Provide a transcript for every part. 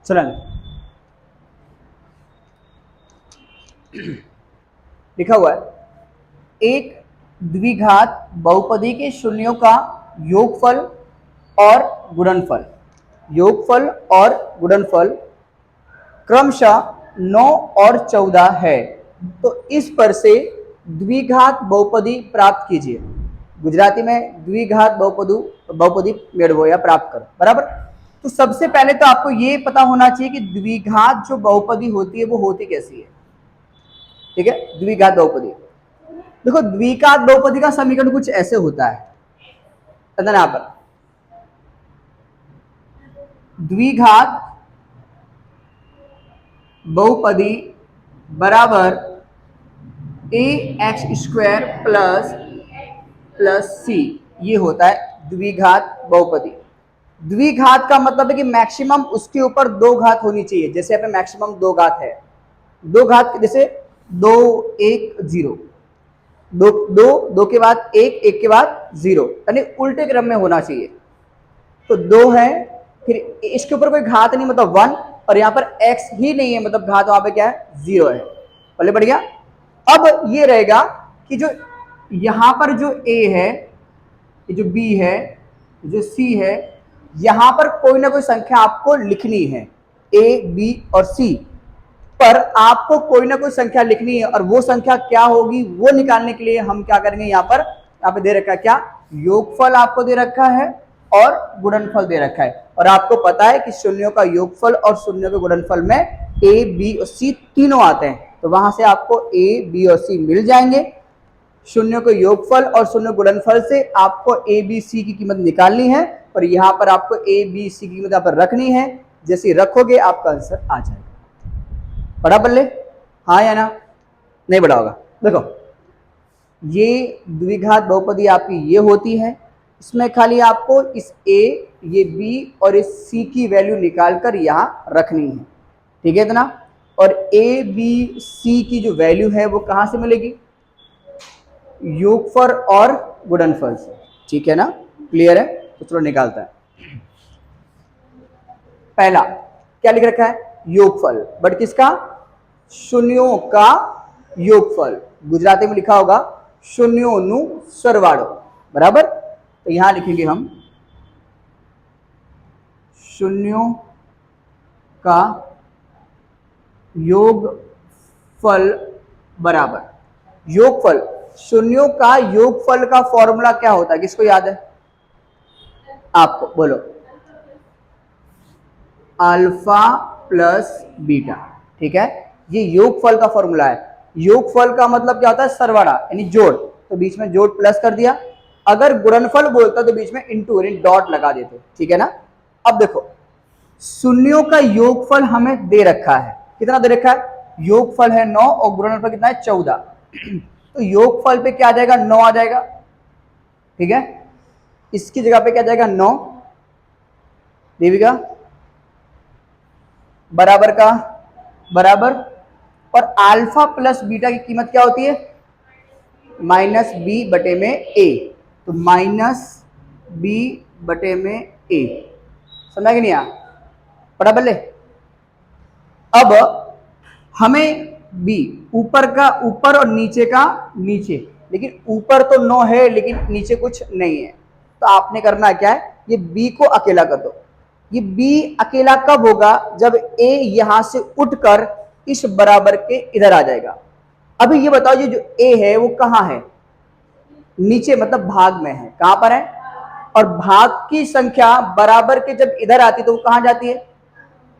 चलो लिखा हुआ है एक द्विघात बहुपदी के शून्यों का योगफल और गुणनफल, योगफल और गुणनफल क्रमशः 9 और 14 है। तो इस पर से द्विघात बहुपदी प्राप्त कीजिए। गुजराती में द्विघात बहुपदी मेळवो या प्राप्त करो, बराबर। तो सबसे पहले तो आपको ये पता होना चाहिए कि द्विघात जो बहुपदी होती है वो होती कैसी है। ठीक है, द्विघात बहुपदी, देखो द्विघात बहुपदी का समीकरण कुछ ऐसे होता है। यहां पर द्विघात बहुपदी बराबर ए एक्स स्क्वायर प्लस सी, ये होता है द्विघात बहुपदी। द्विघात का मतलब है कि मैक्सिमम उसके ऊपर दो घात होनी चाहिए। जैसे यहाँ पे मैक्सिमम दो घात है, दो घात जैसे 2 1 0, दो के बाद एक के बाद 0, यानी उल्टे क्रम में होना चाहिए। तो 2 है, फिर इसके ऊपर कोई घात नहीं मतलब 1, और यहाँ पर x ही नहीं है मतलब घात वहां पे क्या है 0 है। पहले बढ़ गया। अब ये रहेगा कि जो यहां पर जो a है, ये जो b है, जो c है, यहां पर कोई ना कोई संख्या आपको लिखनी है, a b और c पर आपको कोई ना कोई संख्या लिखनी है। और वो संख्या क्या होगी वो निकालने के लिए हम क्या करेंगे, यहाँ पे दे रखा है क्या, योगफल आपको दे रखा है और गुणनफल दे रखा है। और आपको पता है कि शून्यों का योगफल और शून्यों के गुणनफल में a b और c तीनों आते हैं। तो वहां से आपको a b और c मिल जाएंगे। शून्यों के योगफल और शून्य गुणनफल से आपको a b c की कीमत निकालनी है, और यहाँ पर आपको a b c की कीमत यहाँ पर रखनी है। जैसे रखोगे आपका आंसर आ जाएगा। बड़ा बल्ले, हाँ या ना, नहीं बड़ा होगा। देखो ये द्विघात बहुपदी आपकी ये होती है, इसमें खाली आपको इस a, ये b और इस c की वैल्यू निकालकर यहां रखनी है। ठीक है इतना। और a b c की जो वैल्यू है वो कहां से मिलेगी, योगफल और गुणनफल से। ठीक है ना, क्लियर है। तो चलो निकालता है। पहला क्या लिख रखा है, योगफल, बट किसका, शून्यों का योगफल। गुजराती में लिखा होगा शून्योनु सरवाड़ो, बराबर। तो यहां लिखेंगे हम शून्यों का योगफल बराबर, योगफल, शून्यों का योगफल का फॉर्मूला क्या होता है, किसको याद है, आपको बोलो, अल्फा प्लस बीटा। ठीक है, ये योगफल का फॉर्मूला है। योगफल का मतलब क्या होता है, सरवाड़ा यानी जोड़, तो बीच में जोड़ प्लस कर दिया। अगर गुणनफल बोलता तो बीच में इंटू यानी डॉट लगा देते। ठीक है ना। अब देखो शून्यों का योगफल हमें दे रखा है, कितना दे रखा है, योगफल है 9 और गुणनफल कितना है 14। तो योगफल पे क्या आ जाएगा, 9 आ जाएगा। ठीक है, इसकी जगह पे क्या जाएगा 9, देविका बराबर का बराबर, और अल्फा प्लस बीटा की कीमत क्या होती है, माइनस बी बटे में ए। तो माइनस बी बटे में ए, समझा कि नहीं आ बड़ा बल्ले। अब हमें बी ऊपर का ऊपर और नीचे का नीचे, लेकिन ऊपर तो 9 है लेकिन नीचे कुछ नहीं है। तो आपने करना क्या है, ये बी को अकेला कर दो। ये बी अकेला कब होगा, जब ए यहां से उठकर इस बराबर के इधर आ जाएगा। अभी ये बताओ ये जो ए है वो कहां है, नीचे मतलब भाग में है, कहां पर है, और भाग की संख्या बराबर के जब इधर आती है तो वो कहां जाती है,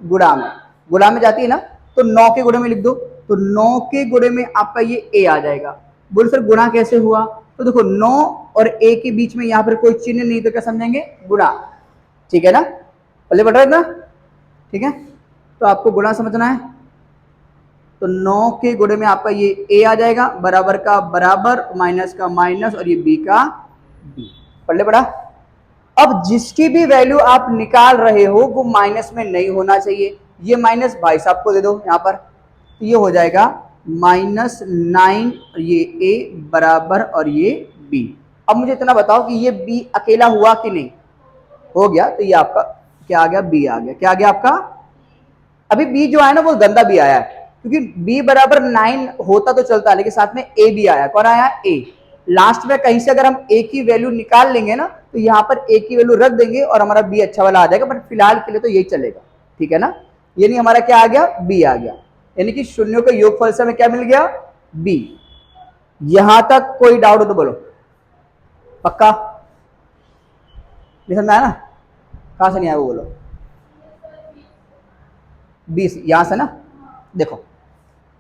गुणा में, गुणा में जाती है ना। तो 9 के गुणे में लिख दो, तो 9 के गुणे में आपका ये ए आ जाएगा। बोल सर गुणा कैसे हुआ, तो देखो 9 और ए के बीच में यहां पर कोई चिन्ह नहीं तो क्या समझेंगे, गुणा। ठीक है ना, पहले बढ़ रहा है ना। ठीक है, तो आपको गुणा समझना है। तो 9 के गुणे में आपका ये a आ जाएगा, बराबर का बराबर, माइनस का माइनस, और ये b का b। पढ़ ले बड़ा। अब जिसकी भी वैल्यू आप निकाल रहे हो वो माइनस में नहीं होना चाहिए। ये माइनस भाई साहब को दे दो यहाँ पर, तो ये हो जाएगा -9, ये a बराबर और ये b। अब मुझे इतना बताओ कि ये b अकेला हुआ कि नहीं, हो गया। तो ये आपका क्या आ गया, b आ गया। क्या आ गया आपका अभी बी जो आया ना वो गंदा बी आया है, क्योंकि बी बराबर 9 होता तो चलता, लेकिन साथ में ए भी आया। कौन आया? ए। लास्ट में कहीं से अगर हम ए की वैल्यू निकाल लेंगे ना, तो यहाँ पर ए की वैल्यू रख देंगे और हमारा बी अच्छा वाला आ जाएगा, बट फिलहाल के लिए तो यही चलेगा, ठीक है ना। यानी हमारा क्या आ गया? बी आ गया। यानी कि शून्यों के योगफल से हमें क्या मिल गया? बी। यहां तक कोई डाउट हो तो बोलो। पक्का? समझ में आया ना? कहां से नहीं आया वो बोलो। 20 यहां से ना। देखो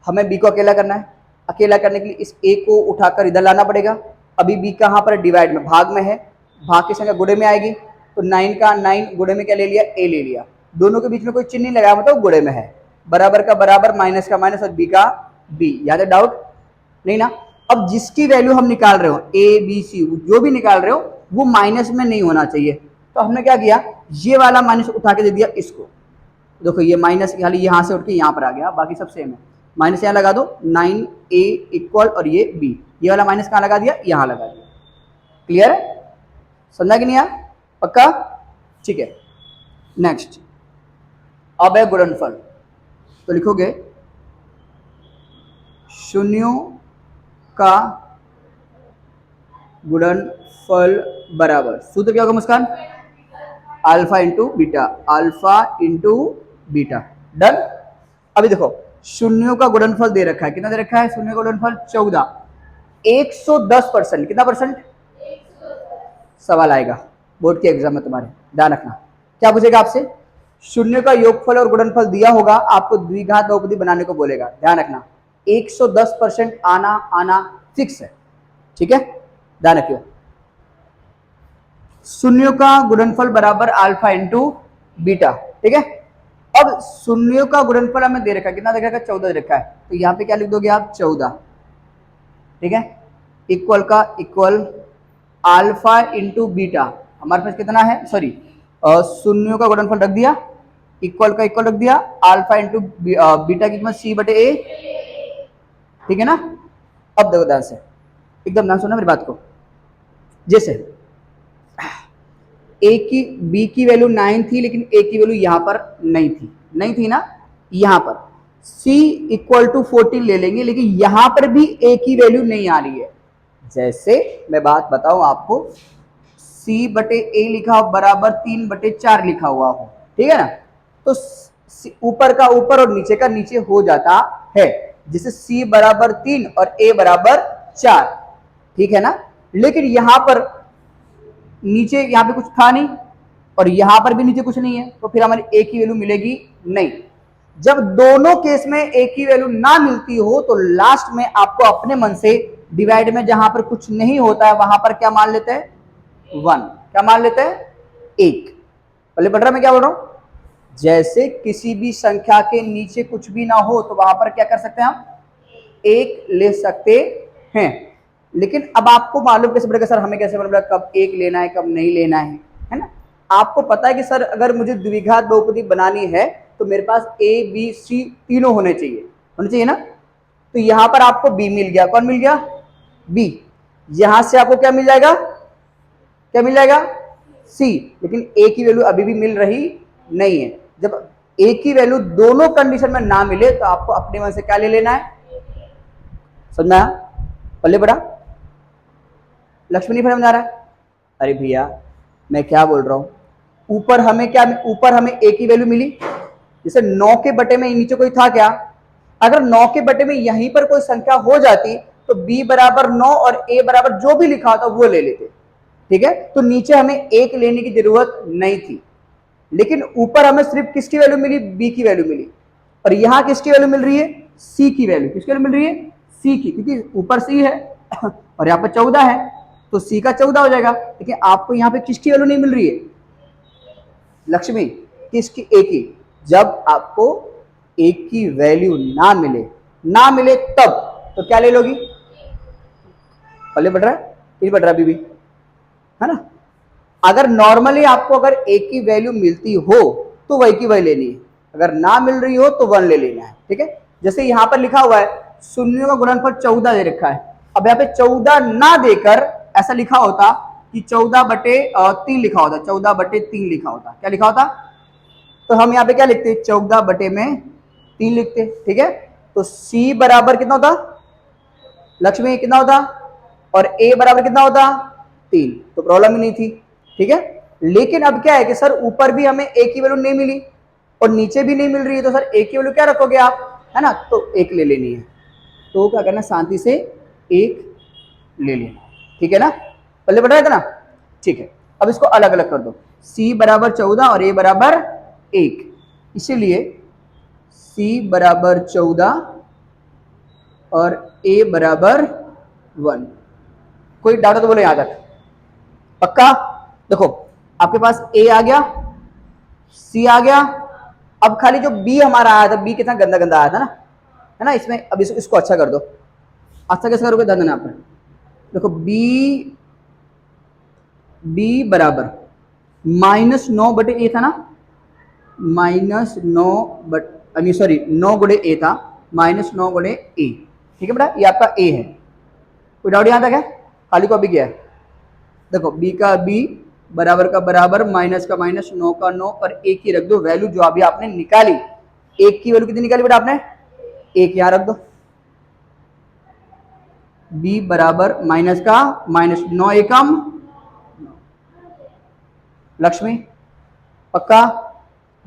हमें बी को अकेला करना है, अकेला करने के लिए इस ए को उठाकर इधर लाना पड़ेगा। अभी बी कहां पर? डिवाइड में, भाग में है, भाग की संख्या गुणे में आएगी, तो 9 का 9 गुणे में क्या ले लिया? ए ले लिया। दोनों के बीच में कोई चिन्ह नहीं लगाया, मतलब गुणे में है। बराबर का बराबर, माइनस का माइनस और बी का बी। यहां तक डाउट नहीं ना? अब जिसकी वैल्यू हम निकाल रहे हो, ए बी सी जो भी निकाल रहे हो, वो माइनस में नहीं होना चाहिए। तो हमने क्या किया? ये वाला माइनस उठा के दे दिया इसको। देखो ये माइनस खाली यहां से उठ के यहां पर आ गया, बाकी सब सेम है। माइनस यहाँ लगा दो, 9a इक्वल और ये b, ये वाला माइनस कहाँ लगा दिया? यहाँ लगा दिया। क्लियर है? समझा कि नहीं यार? पक्का? ठीक है। नेक्स्ट अब है गुणनफल। तो लिखोगे शून्यों का गुणनफल बराबर, सूत्र क्या होगा Muskaan? Alpha into beta, alpha into beta. Done. अभी देखो शून्यों का गुणनफल दे रखा है, कितना दे रखा है? शून्यों का गुणनफल 14। 110%, कितना परसेंट? सवाल आएगा बोर्ड के एग्जाम में तुम्हारे, ध्यान रखना। क्या पूछेगा आपसे? शून्य का योगफल और गुणनफल दिया होगा, आपको द्विघात बहुपदी बनाने को बोलेगा। ध्यान रखना 110% आना फिक्स है, ठीक है, ध्यान रखियो। शून्यों का गुणनफल बराबर अल्फा इंटू बीटा, ठीक है। अब शून्यों का गुणनफल हमें दे रखा है, कितना दे रखा है? 14 दे रखा है, तो यहाँ पे क्या लिख दोगे आप? 14, ठीक है। इक्वल का इक्वल अल्फा इंटू बीटा, हमारे पास कितना है? सॉरी, शून्यों का गुणनफल रख दिया, इक्वल का इक्वल रख दिया, अल्फा इंटू बीटा की कीमत सी बटे ए, ठीक है ना। अब देखो ध्यान से, एकदम ध्यान सुनना मेरी बात को। जैसे ए की बी की वैल्यू 9 थी, लेकिन ए की वैल्यू यहां पर नहीं थी ना, यहां पर c इक्वल टू 14 ले लेंगे, लेकिन यहां पर भी a की वैल्यू नहीं आ रही है। जैसे मैं बात बताऊं आपको, c बटे a लिखा हो बराबर 3/4 लिखा हुआ हो, ठीक है ना, तो ऊपर का ऊपर और नीचे का नीचे हो जाता है, जिसे c बराबर 3 और a बराबर 4, ठीक है ना। लेकिन यहां पर नीचे यहाँ पे कुछ था नहीं और यहां पर भी नीचे कुछ नहीं है, तो फिर हमारी a की वैल्यू मिलेगी नहीं। जब दोनों केस में a की वैल्यू ना मिलती हो, तो लास्ट में आपको अपने मन से डिवाइड में जहां पर कुछ नहीं होता है वहां पर क्या मान लेते हैं? 1। क्या मान लेते हैं? 1। पहले बढ़ रहा मैं क्या बोल रहा हूं? जैसे किसी भी संख्या के नीचे कुछ भी ना हो, तो वहां पर क्या कर सकते हैं हम? 1 ले सकते हैं। लेकिन अब आपको मालूम कैसे पड़ेगा? सर हमें कैसे मालूम कब 1 लेना है कब नहीं लेना है ना। आपको पता है कि सर अगर मुझे द्विघात बहुपदी बनानी है तो मेरे पास a b c तीनों होने चाहिए ना। तो यहां पर आपको b मिल गया, कौन मिल गया? b। यहां से आपको क्या मिल जाएगा? क्या मिल जाएगा? c। लेकिन a की वैल्यू अभी भी मिल रही नहीं है। जब a की वैल्यू दोनों कंडीशन में ना मिले, तो आपको अपने मन से क्या ले लेना है? समझ में आया? पल्ले बड़ा लक्ष्मी नहीं समझ आ रहा है? अरे भैया मैं क्या बोल रहा हूं, ऊपर हमें क्या, ऊपर हमें a की वैल्यू मिली, जैसे 9 के बटे में नीचे कोई था क्या? अगर 9 के बटे में यहीं पर कोई संख्या हो जाती तो b बराबर 9 और a बराबर जो भी लिखा होता वो ले लेते, ठीक है। तो नीचे हमें 1 लेने की जरूरत नहीं थी, लेकिन ऊपर हमें सिर्फ किसकी वैल्यू मिली? b की वैल्यू मिली। और यहां किसकी वैल्यू मिल रही है? c की वैल्यू। किसकी वैल्यू मिल रही है? c की, क्योंकि ऊपर c है और यहाँ पर 14 है, तो c का 14 हो जाएगा। लेकिन आपको यहाँ पे किसकी वैल्यू नहीं मिल रही है? लक्ष्मी, किसकी? a की। जब आपको a की वैल्यू ना मिले तब तो क्या ले लोगी? पल्ले बढ़ रहा है? नहीं बढ़ रहा बीबी, है ना। अगर नॉर्मली आपको अगर a की वैल्यू मिलती हो तो वही की वही लेनी है, अगर ना मिल रही हो तो 1 ले लेना है, ठीक है। जैसे यहां पर लिखा हुआ है शून्यों का गुणनफल 14 दे रखा है। अब यहाँ पे 14 ना देकर ऐसा लिखा होता कि 14/3 लिखा होता, 14/3 लिखा होता। क्या लिखा होता? तो हम यहाँ पे क्या लिखते? 14 बटे में 3 लिखते, ठीक है। तो C बराबर कितना होता लक्ष्मी, कितना होता, और A बराबर कितना होता 3, तो प्रॉब्लम ही नहीं थी, ठीक है। लेकिन अब क्या है कि सर ऊपर भी हमें A की वैल्यू नहीं मिली और नीचे भी नहीं मिल रही है, तो सर A की वैल्यू क्या रखोगे आप, है ना, तो 1 ले लेनी है। तो क्या करना, शांति से 1 ले लेना, ठीक है ना, पहले बढ़ रहा था ना, ठीक है। अब इसको अलग अलग कर दो, C बराबर 14 और A बराबर 1, इसीलिए C बराबर 14 और A बराबर 1। कोई डाउट तो बोलो यहां तक, पक्का। देखो आपके पास A आ गया, C आ गया, अब खाली जो B हमारा आया था, B कितना गंदा गंदा आया था ना, है ना, इसमें अब इसको अच्छा कर दो। अच्छा कैसे करोगे, ध्यान देना आप, देखो B बराबर -9/A था ना, -9 गुणे A था, -9 गुणे A, ठीक है बेटा, ये आपका A है। कोई डाउट यहां तक है, खाली कॉपी किया है। देखो B का B, बराबर का बराबर, माइनस का माइनस, 9 का 9, और A की रख दो वैल्यू जो अभी आपने निकाली। 1 की वैल्यू कितनी निकाली बेटा आपने, 1 यहां रख दो। B बराबर माइनस का माइनस, 9 एकम लक्ष्मी, पक्का।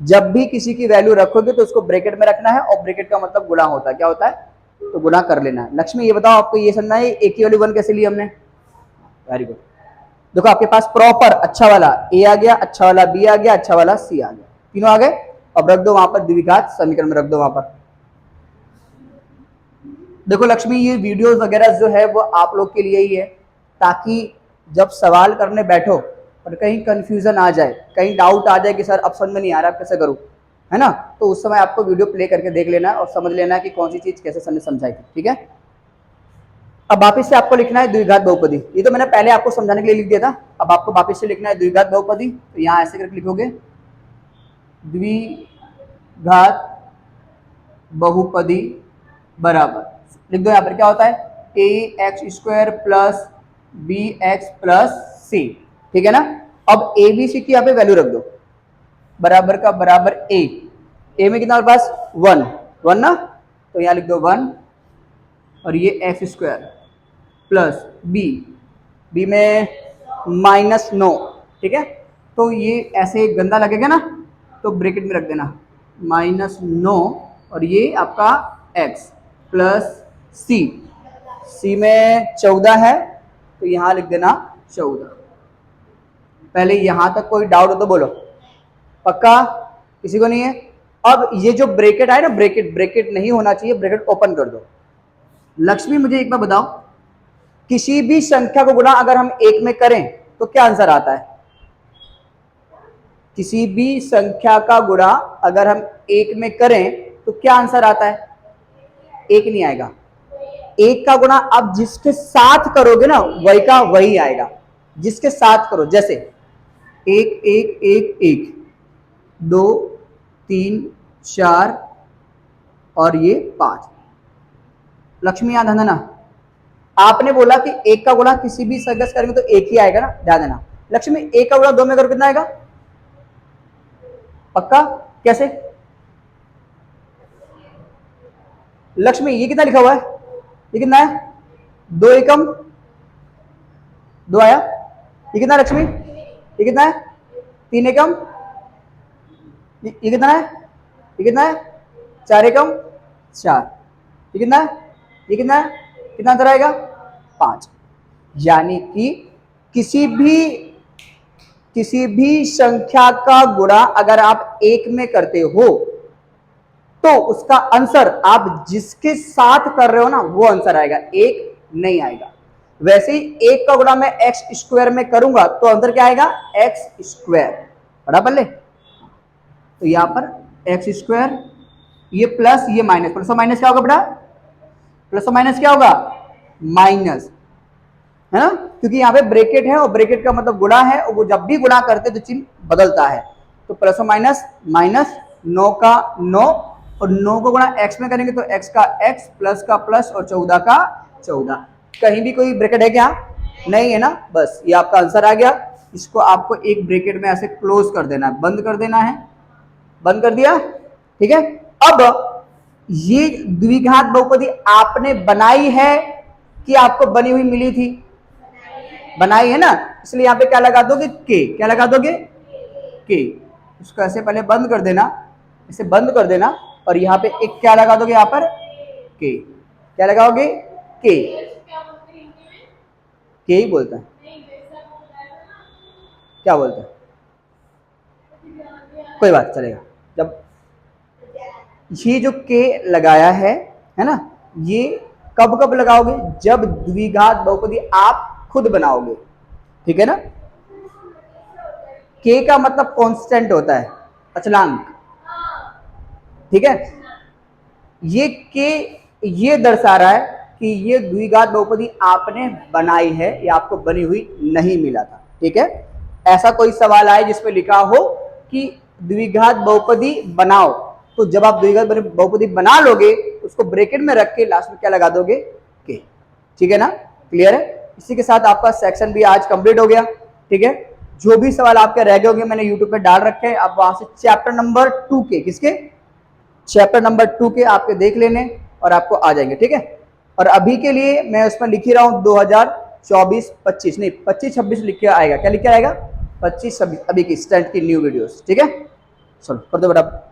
जब भी किसी की वैल्यू रखोगे तो उसको ब्रैकेट में रखना है, और ब्रैकेट का मतलब गुणा होता है, क्या होता है, तो गुणा कर लेना है। लक्ष्मी ये बताओ आपको ये समझना है, A की वैल्यू 1 कैसे ली हमने, वेरी गुड। देखो आपके पास प्रॉपर अच्छा वाला A आ गया, अच्छा वाला B आ गया, अच्छा वाला C आ गया, तीनों आ गए। अब रख दो वहां पर द्विघात समीकरण में, रख दो वहां पर। देखो लक्ष्मी ये वीडियोस वगैरह जो है वो आप लोग के लिए ही है, ताकि जब सवाल करने बैठो और कहीं कंफ्यूजन आ जाए, कहीं डाउट आ जाए कि सर अब समझ में नहीं आ रहा कैसे करूं, है ना, तो उस समय आपको वीडियो प्ले करके देख लेना और समझ लेना कि कौन सी चीज कैसे समझाई थी, ठीक है। अब वापिस से आपको लिखना है द्विघात बहुपदी, ये तो मैंने पहले आपको समझाने के लिए लिख दिया था, अब आपको वापिस से लिखना है द्विघात बहुपदी। तो यहाँ ऐसे करके लिखोगे, द्विघात बहुपदी बराबर, लिख दो यहाँ पर क्या होता है, ax² plus bx plus c, ठीक है ना। अब a b c की यहाँ पे वैल्यू रख दो, बराबर का बराबर a में कितना हमारे पास 1 ना, तो यहाँ लिख दो 1, और ये x² प्लस b में -9, ठीक है। तो ये ऐसे गंदा लगेगा ना, तो ब्रैकेट में रख देना -9, और ये आपका x प्लस c में 14 है, तो यहाँ लिख देना 14। पहले यहां तक कोई डाउट हो तो बोलो, पक्का, किसी को नहीं है। अब ये जो ब्रैकेट है ना, ब्रैकेट नहीं होना चाहिए, ब्रैकेट ओपन कर दो। लक्ष्मी मुझे एक बार बताओ, किसी भी संख्या को गुणा अगर हम 1 में करें तो क्या आंसर आता है, किसी भी संख्या का गुणा अगर हम 1 में करें तो क्या आंसर आता है, 1 नहीं आएगा। 1 का गुणा अब जिसके साथ करोगे ना वही का वही आएगा, जिसके साथ करो, जैसे 1 1 1 1 2 3 4 और ये 5। लक्ष्मी याद है ना, आपने बोला कि 1 का गुणा किसी भी संख्या से करेंगे तो 1 ही आएगा ना, ध्यान देना। लक्ष्मी 1 का गुणा 2 में करो कितना आएगा, पक्का, कैसे। लक्ष्मी ये कितना लिखा हुआ है, ये कितना है, 2 एकम 2 आया, ये कितना लक्ष्मी, ये कितना है, 3 एकम, ये कितना है, ये कितना है, 4 एकम 4, ये कितना है, ये कितना है, कितना अंतर आएगा 5। यानी कि किसी भी संख्या का गुणा अगर आप 1 में करते हो तो उसका आंसर आप जिसके साथ कर रहे हो ना वो आंसर आएगा, 1 नहीं आएगा। वैसे ही 1 का गुणा मैं x² में करूंगा तो आंसर क्या आएगा, x², पढ़ा पहले। तो यहां पर x², ये प्लस ये माइनस, प्लस और माइनस क्या होगा बेटा, प्लस और माइनस क्या होगा, माइनस, है ना, क्योंकि यहाँ पे ब्रैकेट है और ब्रैकेट का मतलब गुणा है, और वो जब भी गुणा करते तो चिन्ह बदलता है। तो प्लस और माइनस, माइनस 9 का 9, और 9 को गुणा x में करेंगे तो x का x, प्लस का प्लस, और 14 का 14। कहीं भी कोई ब्रैकेट है क्या, नहीं है ना, बस ये आपका आंसर आ गया। इसको आपको एक ब्रैकेट में ऐसे क्लोज कर देना है, बंद कर देना है, बंद कर दिया, ठीक है। अब ये द्विघात बहुपदी आपने बनाई है कि आपको बनी हुई मिली थी? बनाई है ना, इसलिए यहाँ पे क्या लगा दोगे? के। क्या लगा दोगे? के। इसको ऐसे पहले बंद कर देना, इसे बंद कर देना, और यहाँ पे एक क्या लगा दोगे? यहाँ पर के। क्या लगाओगे? के। के ही बोलता है। क्या बोलता है? कोई बात, चलेगा। जब ये जो के लगाया है ना, ये कब कब लगाओगे? जब द्विघात बहुपदी आप खुद बनाओगे, ठीक है ना। के का मतलब कांस्टेंट होता है, अचलांक, ठीक है। ये के ये दर्शा रहा है कि ये द्विघात बहुपदी आपने बनाई है या आपको बनी हुई नहीं मिला था, ठीक है। ऐसा कोई सवाल आए जिसमें लिखा हो कि द्विघात बहुपदी बनाओ, तो जब आप द्विघात बहुपदी बना लोगे उसको ब्रैकेट में रख के लास्ट में क्या लगा दोगे? के। ठीक है ना, क्लियर है। इसी के साथ आपका सेक्शन भी आज कंप्लीट हो गया, ठीक है। जो भी सवाल आपके रह गए होंगे मैंने यूट्यूब पे डाल रखे हैं, आप वहां से चैप्टर नंबर 2 के, किसके? चैप्टर नंबर 2 के आपके देख लेने और आपको आ जाएंगे, ठीक है। और अभी के लिए मैं उसमें लिख ही रहा हूँ 2024-25 नहीं 25-26 लिख के आएगा। क्या लिख के आएगा? 25-26 अभी की स्टैंड की न्यू वीडियोस, ठीक है। चलो कर दो बेटा।